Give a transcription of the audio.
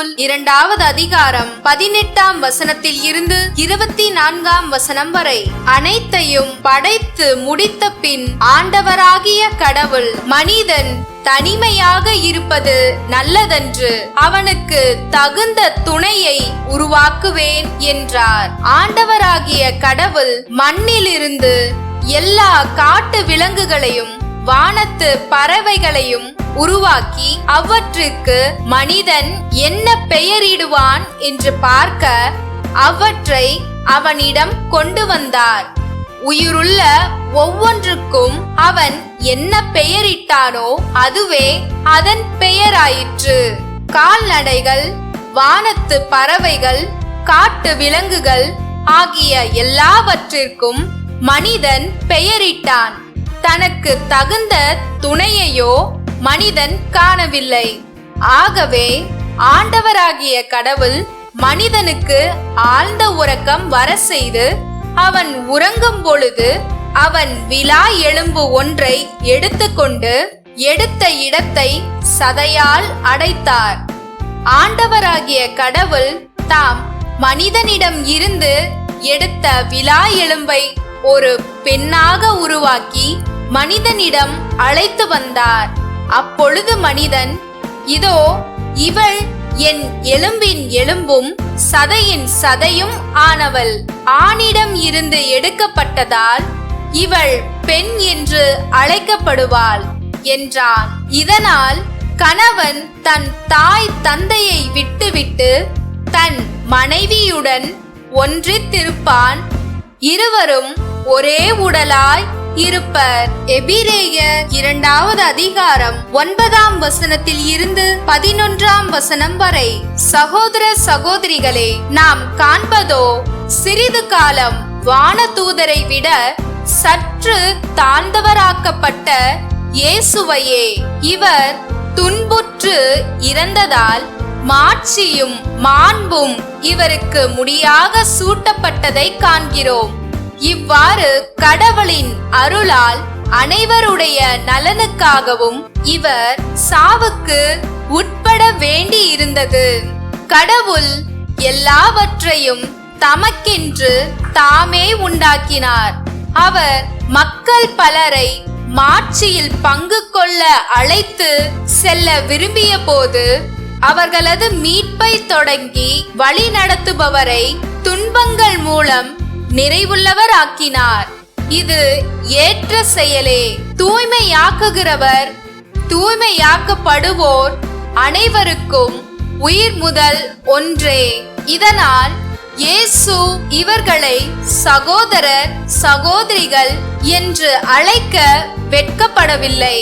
நூல் 2வது அதிகாரம் 18ஆம் வசனத்தில் இருந்து 24ஆம் வசனம் வரை. அனைத்தையும் படைத்து முடித்த பின் ஆண்டவராகிய கடவுள் மனிதன் தனிமையாக இருப்பது நல்லதென்று அவனுக்கு தகுந்த துணையை உருவாக்குவேன் என்றார். ஆண்டவராகிய கடவுள் மண்ணிலிருந்து எல்லா காட்டு விலங்குகளையும் வானத்து பறவைகளையும் உருவாக்கி அவற்றிற்கு மனிதன் என்ன பெயரிடுவான் என்று பார்க்க அவற்றை அவனிடம் கொண்டு வந்தார். உயிருள்ள ஒவ்வொன்றுக்கும் அவன் என்ன பெயரிட்டானோ அதுவே அதன் பெயராயிற்று. கால்நடைகள், வானத்து பறவைகள், காட்டு விலங்குகள் ஆகிய எல்லாவற்றிற்கும் மனிதன் பெயரிட்டான். தனக்கு தகுந்த துணையையோ மனிதன் காணவில்லை. ஆகவே ஆண்டவராகிய கடவுள் மனிதனுக்கு ஆழ்ந்த உறக்கம் வர செய்து அவன் உறங்கும் பொழுது அவன் விலா எலும்பு ஒன்றை எடுத்துக்கொண்டு எடுத்த இடத்தை சதையால் அடைத்தார். ஆண்டவராகிய கடவுள் தாம் மனிதனிடம் இருந்து எடுத்த விலா எலும்பை ஒரு பெண்ணாக உருவாக்கி மனிதனிடம் அழைத்து வந்தார். அப்பொழுது மனிதன், இதோ இவள் என் எலும்பின் எலும்பும் சதையின் சதையும் ஆனவள், ஆணிடம் இருந்து எடுக்கப்பட்டதால் இவள் பெண் என்று அழைக்கப்படுவாள் என்றான். இதனால் கணவன் தன் தாய் தந்தையை விட்டுவிட்டு தன் மனைவியுடன் ஒன்றித்திருப்பான், இருவரும் ஒரே உடலாய் இருப்பர். எபிரேயர் 2வது அதிகாரம் 9ஆம் வசனத்தில் இருந்து 11ஆம் வசனம் வரை. சகோதர சகோதரிகளே, நாம் காண்பதோ சிறிது காலம் வானதூதரை விட சற்று தாழ்ந்தவராக்கப்பட்ட இயேசுவையே. இவர் துன்புற்று இறந்ததால் மாட்சியும் மாண்பும் இவருக்கு முடியாக சூட்டப்பட்டதை காண்கிறோம். இவ்வாறு கடவுளின் அருளால் அனைவருடைய நலனுக்காகவும் இவர் சாவுக்கு உட்பட வேண்டி இருந்தது. கடவுள் எல்லாவற்றையும் தமக்கென்று தாமே உண்டாக்கினார். அவர் மக்கள் பலரை மாட்சியில் பங்கு கொள்ள அழைத்து செல்ல விரும்பிய போது அவர்களது மீட்பை தொடங்கி வழி நடத்துபவரை துன்பங்கள் மூலம் நிறைவுள்ளவர் ஆக்கினார். இது ஏற்ற செயலே. தூய்மையாக்குகிறவர் தூய்மையாக்கப்படுவோர் அனைவருக்கும் உயிர் முதல் ஒன்றே. இதனால் இயேசு இவர்களை சகோதரர் சகோதரிகள் என்று அழைக்க வெட்கப்படவில்லை.